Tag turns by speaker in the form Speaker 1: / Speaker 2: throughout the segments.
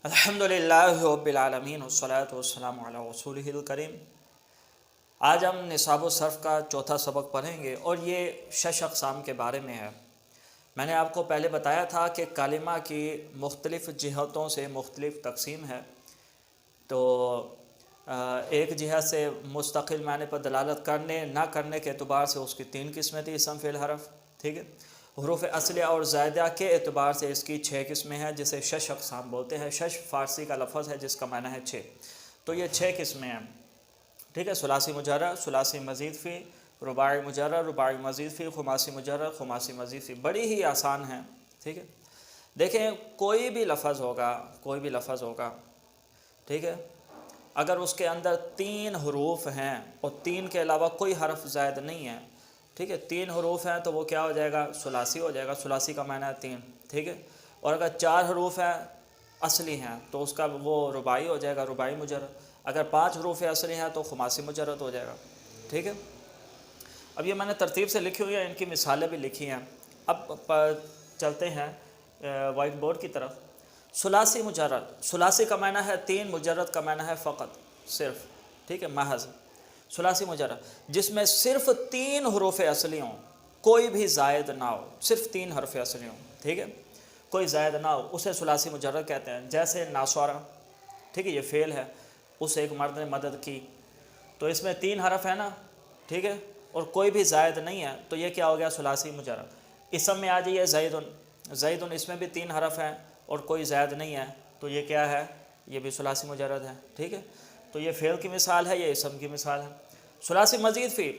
Speaker 1: الحمدللہ رب العالمین والصلاة والسلام علی رسولہ الکریم۔ آج ہم نصاب الصرف کا چوتھا سبق پڑھیں گے اور یہ 6 اقسام کے بارے میں ہے۔ میں نے آپ کو پہلے بتایا تھا کہ کلمہ کی مختلف جہتوں سے مختلف تقسیم ہے۔ تو ایک جہت سے مستقل معنی پر دلالت کرنے نہ کرنے کے اعتبار سے اس کی 3 قسمیں تھیں، اسم فعل حرف، ٹھیک ہے۔ حروف اصلیہ اور زائدہ کے اعتبار سے اس کی 6 قسمیں ہیں، جسے 6 اقسام بولتے ہیں۔ 6 فارسی کا لفظ ہے جس کا معنی ہے 6، تو یہ 6 قسمیں ہیں، ٹھیک ہے۔ ثلاثی مجرد، ثلاثی مزید فی، رباعی مجرد، رباعی مزید فی، خماسی مجرد، خماسی مزید فی، بڑی ہی آسان ہیں، ٹھیک ہے۔ دیکھیں کوئی بھی لفظ ہوگا، ٹھیک ہے، اگر اس کے اندر 3 حروف ہیں اور 3 کے علاوہ کوئی حرف زائد نہیں ہے، ٹھیک ہے، 3 حروف ہیں تو وہ کیا ہو جائے گا؟ ثلاثی ہو جائے گا۔ ثلاثی کا معنی ہے 3، ٹھیک ہے۔ اور اگر 4 حروف ہیں اصلی ہیں تو اس کا وہ رباعی ہو جائے گا، رباعی مجرد۔ اگر 5 حروف اصلی ہیں تو خماسی مجرد ہو جائے گا، ٹھیک ہے۔ اب یہ میں نے ترتیب سے لکھی ہوئی ہیں، ان کی مثالیں بھی لکھی ہیں۔ اب چلتے ہیں وائٹ بورڈ کی طرف۔ ثلاثی مجرد، ثلاثی کا معنی ہے 3، مجرد کا معنی ہے فقط، صرف، ٹھیک ہے، محض۔ ثلاثی مجرد جس میں صرف 3 حروف اصلی ہوں، کوئی بھی زائد نہ ہو، صرف 3 حرف اصلی ہوں، ٹھیک ہے، کوئی زائد نہ ہو، اسے ثلاثی مجرد کہتے ہیں۔ جیسے ناسوارا، ٹھیک ہے، یہ فعل ہے، اس ایک مرد نے مدد کی، تو اس میں 3 حرف ہے نا، ٹھیک ہے، اور کوئی بھی زائد نہیں ہے، تو یہ کیا ہو گیا؟ ثلاثی مجرد۔ اسم میں آ جائیے زیدن، زیدن اس میں بھی 3 حرف ہیں اور کوئی زائد نہیں ہے، تو یہ کیا ہے؟ یہ بھی ثلاثی مجرد ہے، ٹھیک ہے۔ تو یہ فعل کی مثال ہے، یہ اسم کی مثال ہے۔ ثلاثی مزید فی،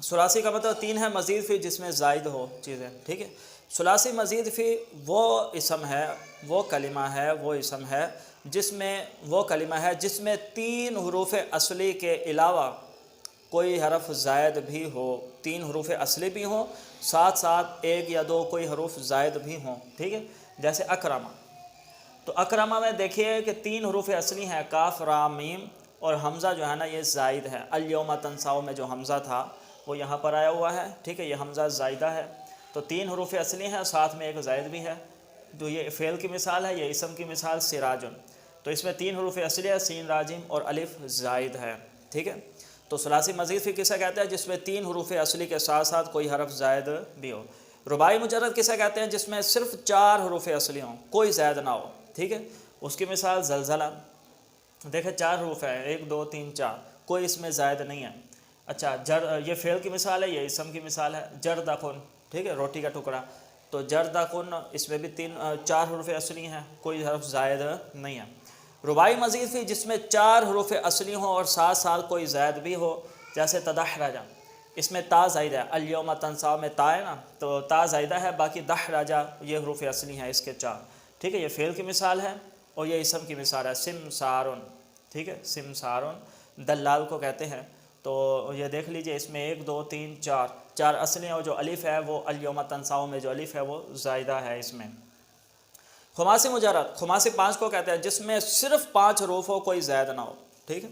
Speaker 1: ثلاثی کا مطلب 3 ہے، مزید فی جس میں زائد ہو چیزیں، ٹھیک ہے۔ ثلاثی مزید فی وہ اسم ہے، وہ کلمہ ہے، وہ اسم ہے جس میں، وہ کلمہ ہے جس میں 3 حروف اصلی کے علاوہ کوئی حرف زائد بھی ہو، 3 حروف اصلی بھی ہوں، ساتھ ساتھ 1 یا 2 کوئی حروف زائد بھی ہوں، ٹھیک ہے۔ جیسے اکرمہ، تو اکرمہ میں دیکھیے کہ 3 حروف اصلی ہیں، کاف را میم، اور حمزہ جو ہے نا یہ زائد ہے۔ الیوم تنساؤ میں جو حمزہ تھا وہ یہاں پر آیا ہوا ہے، ٹھیک ہے، یہ حمزہ زائدہ ہے، تو 3 حروف اصلی ہیں، ساتھ میں 1 زائد بھی ہے، تو یہ فعل کی مثال ہے۔ یہ اسم کی مثال سراجن، تو اس میں 3 حروف اصلی ہے، سین راجم اور الف زائد ہے، ٹھیک ہے۔ تو ثلاثی مزید فی کسے کہتے ہیں؟ جس میں 3 حروف اصلی کے ساتھ ساتھ کوئی حرف زائد بھی ہو۔ رباعی مجرد کسے کہتے ہیں؟ جس میں صرف 4 حروف اصلی ہوں، کوئی زائد نہ ہو، ٹھیک ہے۔ اس کی مثال زلزلہ، دیکھیں 4 حروف ہے، 1 2 3 4، کوئی اس میں زائد نہیں ہے۔ اچھا یہ فعل کی مثال ہے، یہ اسم کی مثال ہے۔ جردقن، ٹھیک ہے، روٹی کا ٹکڑا، تو جردقن اس میں بھی 4 حروف اصلی ہیں، کوئی حرف زائد نہیں ہے۔ رباعی مزید فی جس میں 4 حروف اصلی ہوں اور ساتھ ساتھ کوئی زائد بھی ہو، جیسے تدحرج، اس میں تا زائدہ ہے، الیوم تنسا میں تا ہے نا، تو تا زائدہ ہے، باقی دحرجہ یہ حروف اصلی ہیں اس کے 4، ٹھیک ہے، یہ فعل کی مثال ہے اور یہ اسم کی مثال ہے۔ سمسارن، ٹھیک ہے، سمسارن دلال کو کہتے ہیں، تو یہ دیکھ لیجئے اس میں 1 2 3 4 اصلی ہیں، اور جو الف ہے وہ الیوم تنساؤ میں جو الف ہے وہ زائدہ ہے اس میں۔ خماسی مجرد، خماسی 5 کو کہتے ہیں جس میں صرف 5 حروف ہو، کوئی زائد نہ ہو، ٹھیک ہے۔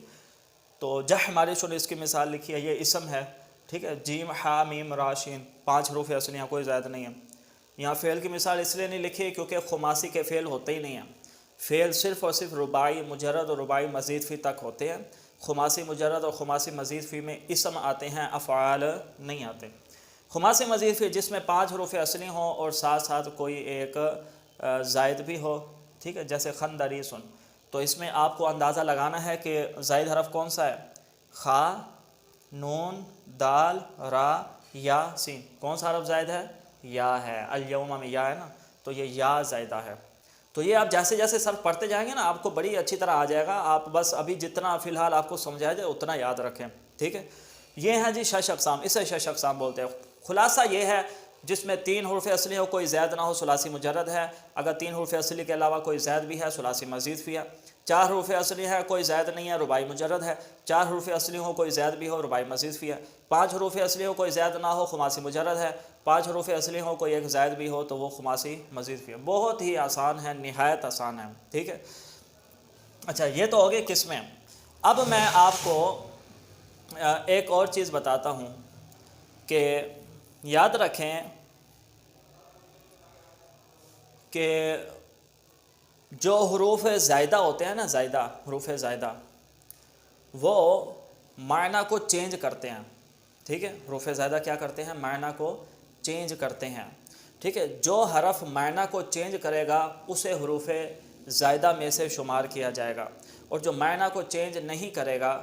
Speaker 1: تو جہ مارش نے اس کی مثال لکھی ہے، یہ اسم ہے، ٹھیک ہے، جیم ہا میم را شین، 5 حروف اصلی ہیں، کوئی زائد نہیں ہے۔ یہاں فعل کی مثال اس لیے نہیں لکھی کیونکہ خماسی کے فعل ہوتے ہی نہیں ہیں، فعل صرف اور صرف رباعی مجرد اور رباعی مزید فی تک ہوتے ہیں۔ خماسی مجرد اور خماسی مزید فی میں اسم آتے ہیں، افعال نہیں آتے۔ خماسی مزید فی جس میں 5 حروف اصلی ہوں اور ساتھ ساتھ کوئی ایک زائد بھی ہو، ٹھیک ہے، جیسے خندریسن، تو اس میں آپ کو اندازہ لگانا ہے کہ زائد حرف کون سا ہے؟ خا، نون، دال، را، یا، سین، کون سا حرف زائد ہے؟ یا ہے، الیوم میں یا ہے نا، تو یہ یا زائدہ ہے۔ تو یہ آپ جیسے جیسے صرف پڑھتے جائیں گے نا آپ کو بڑی اچھی طرح آ جائے گا، آپ بس ابھی جتنا فی الحال آپ کو سمجھایا جائے اتنا یاد رکھیں، ٹھیک ہے۔ یہ ہیں جی 6 اقسام، اسے 6 اقسام بولتے ہیں۔ خلاصہ یہ ہے جس میں 3 حروف اصلی ہو، کوئی زائد نہ ہو، ثلاثی مجرد ہے۔ اگر 3 حروف اصلی کے علاوہ کوئی زائد بھی ہے، ثلاثی مزید فی ہے۔ 4 حروف اصلی ہے، کوئی زائد نہیں ہے، رباعی مجرد ہے۔ 4 حروف اصلی ہو، کوئی زائد بھی ہو، رباعی مزید فی ہے۔ 5 حروف اصلی ہو، کوئی زائد نہ ہو، خماسی مجرد ہے۔ 5 حروف اصلی ہو، کوئی ایک زائد بھی ہو تو وہ خماسی مزید فی ہے۔ بہت ہی آسان ہے، نہایت آسان ہے، ٹھیک ہے۔ اچھا یہ تو ہو گئی قسمیں۔ اب میں آپ کو ایک اور چیز بتاتا ہوں کہ یاد رکھیں کہ جو حروف زائدہ ہوتے ہیں نا، زائدہ حروف زائدہ، وہ معنی کو چینج کرتے ہیں، ٹھیک ہے، حروف زائدہ کیا کرتے ہیں؟ معنی کو چینج کرتے ہیں، ٹھیک ہے۔ جو حرف معنی کو چینج کرے گا اسے حروف زائدہ میں سے شمار کیا جائے گا، اور جو معنی کو چینج نہیں کرے گا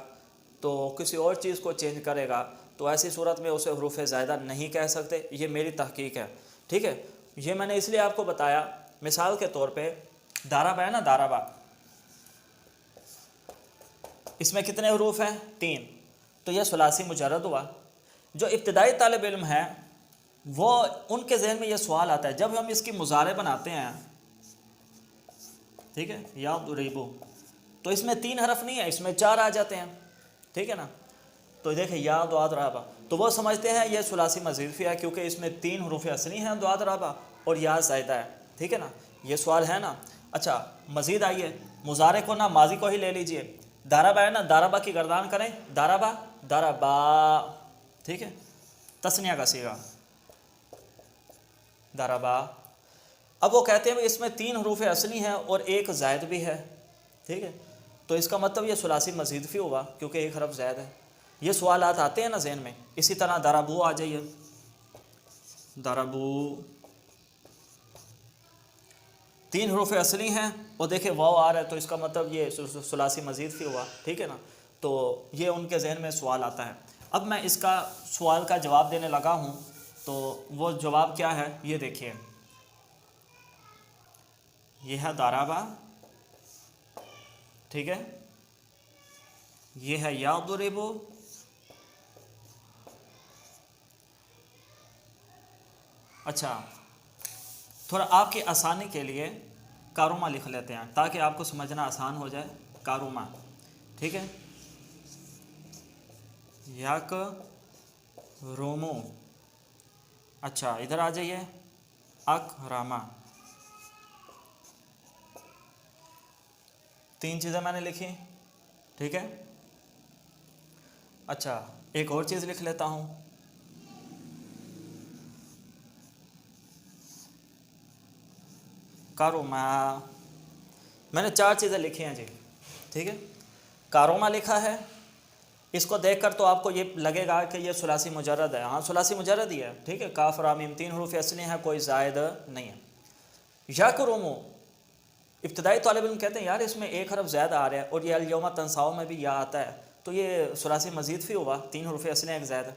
Speaker 1: تو کسی اور چیز کو چینج کرے گا تو ایسی صورت میں اسے حروف زائدہ نہیں کہہ سکتے۔ یہ میری تحقیق ہے، ٹھیک ہے۔ یہ میں نے اس لیے آپ کو بتایا، مثال کے طور پہ داربا ہے نا، داربا، اس میں کتنے حروف ہیں؟ 3، تو یہ ثلاثی مجرد ہوا۔ جو ابتدائی طالب علم ہے وہ ان کے ذہن میں یہ سوال آتا ہے جب ہم اس کی مضارع بناتے ہیں، ٹھیک ہے، یا ضریبو، تو اس میں 3 حرف نہیں ہے، اس میں 4 آ جاتے ہیں، ٹھیک ہے نا۔ تو دیکھیں یا دعاد رابا، تو وہ سمجھتے ہیں یہ ثلاثی مزید فی ہے کیونکہ اس میں 3 حروف اصلی ہیں دعاد رابا اور یا زائدہ ہے، ٹھیک ہے نا۔ یہ سوال ہے نا۔ اچھا مزید آئیے، مضارع کو نہ ماضی کو ہی لے لیجئے، داربا ہے نا، داربا کی گردان کریں، داربا، داربا، ٹھیک ہے، تثنیہ کا صیغہ داربا۔ اب وہ کہتے ہیں اس میں 3 حروف اصلی ہیں اور 1 زائد بھی ہے، ٹھیک ہے، تو اس کا مطلب یہ ثلاثی مزید فی ہوا کیونکہ 1 حرف زائد ہے۔ یہ سوالات آتے ہیں نا ذہن میں۔ اسی طرح داربو آ جائیے، داربو 3 حروف اصلی ہیں اور دیکھیں واو آ رہا ہے تو اس کا مطلب یہ ثلاثی مزید فی ہوا، ٹھیک ہے نا۔ تو یہ ان کے ذہن میں سوال آتا ہے۔ اب میں اس کا سوال کا جواب دینے لگا ہوں، تو وہ جواب کیا ہے یہ دیکھیے، یہ ہے داربا، ٹھیک ہے، یہ ہے یا ضریبو، اچھا تھوڑا آپ کی آسانی کے لیے کاروما لکھ لیتے ہیں تاکہ آپ کو سمجھنا آسان ہو جائے، کاروما، ٹھیک ہے، یک رومو، اچھا ادھر آ جائیے، اکراما، 3 چیزیں میں نے لکھی، ٹھیک ہے۔ اچھا ایک اور چیز لکھ لیتا ہوں، کاروما، میں نے 4 چیزیں لکھی ہیں جی، ٹھیک ہے۔ کاروما لکھا ہے، اس کو دیکھ کر تو آپ کو یہ لگے گا کہ یہ ثلاثی مجرد ہے، ہاں ثلاثی مجرد ہی ہے، ٹھیک ہے، کاف را میم 3 حروف اصلی ہیں، کوئی زائد نہیں ہے۔ یکرمو، ابتدائی طالب علم کہتے ہیں یار اس میں 1 حرف زائد آ رہا ہے اور یہ الیوم تنساؤ میں بھی یا آتا ہے، تو یہ ثلاثی مزید فی ہوا، 3 حروف اصلی ہیں، 1 زائد ہے۔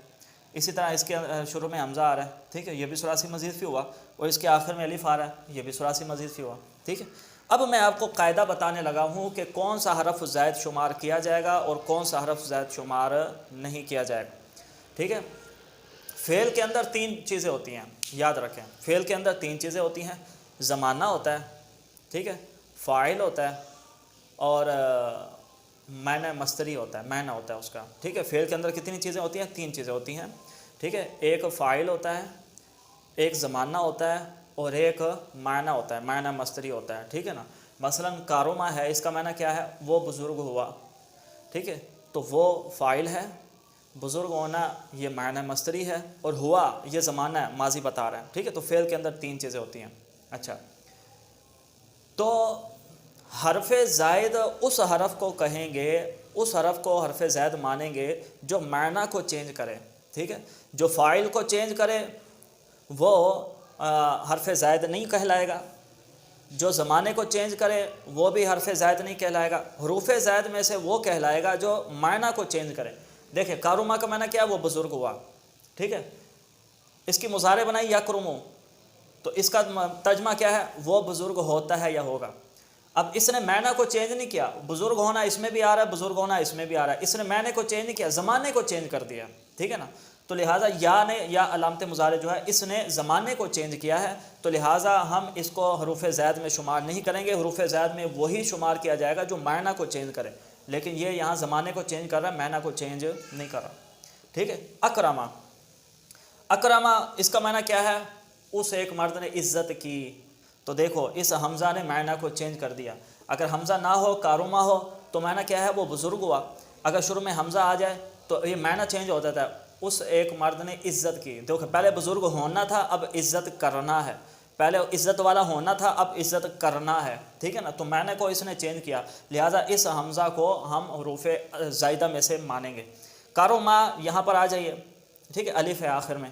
Speaker 1: اسی طرح اس کے شروع میں حمزہ آ رہا ہے، ٹھیک ہے، یہ بھی ثلاثی مزید فی ہوا، اور اس کے آخر میں الف آ رہا ہے، یہ بھی ثلاثی مزید فی ہوا، ٹھیک ہے۔ اب میں آپ کو قاعدہ بتانے لگا ہوں کہ کون سا حرف زائد شمار کیا جائے گا اور کون سا حرف زائد شمار نہیں کیا جائے گا، ٹھیک ہے۔ فعل کے اندر 3 چیزیں ہوتی ہیں، یاد رکھیں، فعل کے اندر 3 چیزیں ہوتی ہیں، زمانہ ہوتا ہے، ٹھیک ہے، فاعل ہوتا ہے، اور معنی مصدری ہوتا ہے، معنی ہوتا ہے اس کا، ٹھیک ہے۔ فعل کے اندر کتنی چیزیں ہوتی ہیں؟ 3 چیزیں ہوتی ہیں، ٹھیک ہے۔ ایک فاعل ہوتا ہے، ایک زمانہ ہوتا ہے، اور ایک معنی ہوتا ہے، معنی مصدری ہوتا ہے، ٹھیک ہے نا۔ مثلا کاروما ہے، اس کا معنی کیا ہے؟ وہ بزرگ ہوا، ٹھیک ہے، تو وہ فاعل ہے، بزرگ ہونا یہ معنی مصدری ہے، اور ہوا یہ زمانہ ہے، ماضی بتا رہا ہے، ٹھیک ہے۔ تو فعل کے اندر 3 چیزیں ہوتی ہیں۔ اچھا تو حرف زائد اس حرف کو کہیں گے، اس حرف کو حرف زائد مانیں گے جو معنی کو چینج کرے، ٹھیک ہے۔ جو فاعل کو چینج کرے وہ حرف زائد نہیں کہلائے گا، جو زمانے کو چینج کرے وہ بھی حرف زائد نہیں کہلائے گا۔ حروف زائد میں سے وہ کہلائے گا جو معنی کو چینج کرے۔ دیکھیں کاروما کا معنی کیا ہے؟ وہ بزرگ ہوا، ٹھیک ہے۔ اس کی مضارع بنائی یکرمو، تو اس کا ترجمہ کیا ہے؟ وہ بزرگ ہوتا ہے یا ہوگا۔ اب اس نے معنی کو چینج نہیں کیا، بزرگ ہونا اس میں بھی آ رہا ہے، بزرگ ہونا اس میں بھی آ رہا ہے، اس نے معنی کو چینج نہیں کیا، زمانے کو چینج کر دیا، ٹھیک ہے نا۔ تو لہٰذا یا نے، یا علامت مضارع جو ہے اس نے زمانے کو چینج کیا ہے، تو لہٰذا ہم اس کو حروف زائد میں شمار نہیں کریں گے۔ حروف زائد میں وہی شمار کیا جائے گا جو معنی کو چینج کرے، لیکن یہ یہاں زمانے کو چینج کر رہا ہے، معنی کو چینج نہیں کر رہا، ٹھیک ہے۔ اکرما، اکرما اس کا معنی کیا ہے؟ اس ایک مرد نے عزت کی، تو دیکھو اس حمزہ نے معنی کو چینج کر دیا۔ اگر حمزہ نہ ہو، کاروما ہو، تو معنی کیا ہے؟ وہ بزرگ ہوا۔ اگر شروع میں حمزہ آ جائے تو یہ معنی چینج ہو جاتا ہے، اس ایک مرد نے عزت کی۔ دیکھو پہلے بزرگ ہونا تھا، اب عزت کرنا ہے، پہلے عزت والا ہونا تھا، اب عزت کرنا ہے، ٹھیک ہے نا. تو میں نے کو اس نے چینج کیا، لہٰذا اس حمزہ کو ہم حروف زائدہ میں سے مانیں گے. کارما یہاں پر آ جائیے، ٹھیک ہے، الف ہے آخر میں.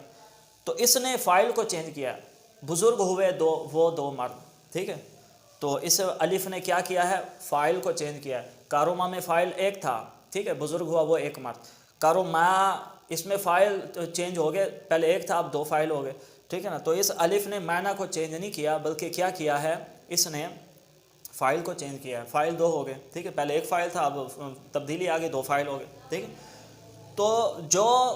Speaker 1: تو اس نے فاعل کو چینج کیا، بزرگ ہوئے وہ دو مرد، ٹھیک ہے. تو اس الف نے کیا کیا ہے، فاعل کو چینج کیا ہے. کاروما میں فاعل ایک تھا، ٹھیک ہے، بزرگ ہوا وہ ایک مرد. کاروما اس میں فاعل چینج ہو گئے، پہلے ایک تھا اب دو فاعل ہو گئے، ٹھیک ہے نا. تو اس الف نے معنی کو چینج نہیں کیا، بلکہ کیا کیا ہے، اس نے فاعل کو چینج کیا ہے. فاعل دو ہو گئے، ٹھیک ہے، پہلے ایک فاعل تھا اب تبدیلی آ گئی، دو فاعل ہو گئے، ٹھیک ہے. تو جو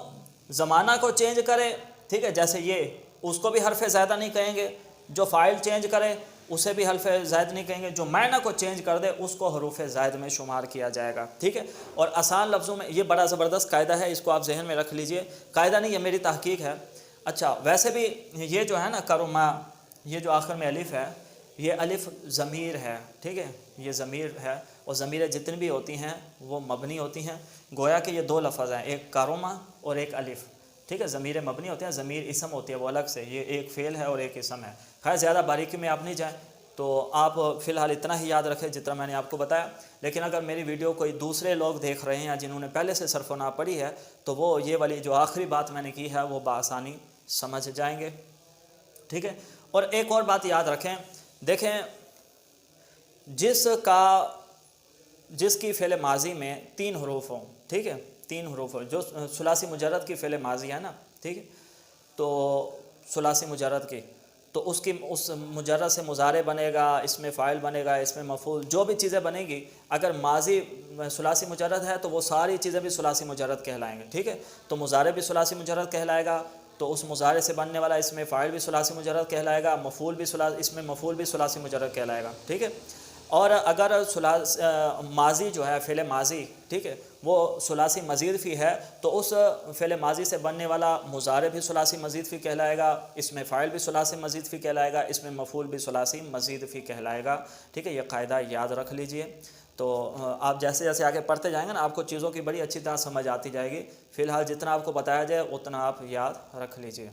Speaker 1: زمانہ کو چینج کرے، ٹھیک ہے، جیسے یہ، اس کو بھی حرف زائدہ نہیں کہیں گے. جو فاعل چینج کرے اسے بھی حرف زائد نہیں کہیں گے. جو معنی کو چینج کر دے اس کو حروف زائد میں شمار کیا جائے گا، ٹھیک ہے. اور آسان لفظوں میں یہ بڑا زبردست قاعدہ ہے، اس کو آپ ذہن میں رکھ لیجئے. قاعدہ نہیں، یہ میری تحقیق ہے. اچھا، ویسے بھی یہ جو ہے نا کرما، یہ جو آخر میں الف ہے، یہ الف ضمیر ہے، ٹھیک ہے، یہ ضمیر ہے. اور ضمیریں جتنی بھی ہوتی ہیں وہ مبنی ہوتی ہیں. گویا کہ یہ دو لفظ ہیں، ایک کارما اور ایک الف، ٹھیک ہے. ضمیریں مبنی ہوتے ہیں، ضمیر اسم ہوتی ہے وہ الگ سے، یہ ایک فعل ہے اور ایک اسم ہے. خیر زیادہ باریکی میں آپ نہیں جائیں، تو آپ فی الحال اتنا ہی یاد رکھیں جتنا میں نے آپ کو بتایا. لیکن اگر میری ویڈیو کوئی دوسرے لوگ دیکھ رہے ہیں جنہوں نے پہلے سے صرف و نحو پڑھی ہے، تو وہ یہ والی جو آخری بات میں نے کی ہے وہ بآسانی سمجھ جائیں گے، ٹھیک ہے. اور ایک اور بات یاد رکھیں، دیکھیں، جس کی فعل ماضی میں 3 حروف ہوں، ٹھیک ہے، 3 حروف ہوں، جو ثلاثی مجرد کی فعل ماضی ہے نا، ٹھیک ہے، تو ثلاثی مجرد کی، تو اس مجرد سے مضارع بنے گا، اس میں فاعل بنے گا، اس میں مفعول، جو بھی چیزیں بنے گی، اگر ماضی ثلاثی مجرد ہے تو وہ ساری چیزیں بھی ثلاثی مجرد کہلائیں گے، ٹھیک ہے. تو مضارع بھی ثلاثی مجرد کہلائے گا، تو اس مضارع سے بننے والا اس میں فاعل بھی ثلاثی مجرد کہلائے گا، اس میں مفعول بھی ثلاثی مجرد کہلائے گا، ٹھیک ہے. اور اگر ماضی جو ہے فعل ماضی، ٹھیک ہے، وہ ثلاثی مزید فی ہے، تو اس فعل ماضی سے بننے والا مضارع بھی ثلاثی مزید فی کہلائے گا، اس میں فاعل بھی ثلاثی مزید فی کہلائے گا، اس میں مفعول بھی ثلاثی مزید فی کہلائے گا، ٹھیک ہے. یہ قاعدہ یاد رکھ لیجئے. تو آپ جیسے جیسے آگے پڑھتے جائیں گے نا، آپ کو چیزوں کی بڑی اچھی طرح سمجھ آتی جائے گی. فی الحال جتنا آپ کو بتایا جائے اتنا آپ یاد رکھ لیجئے.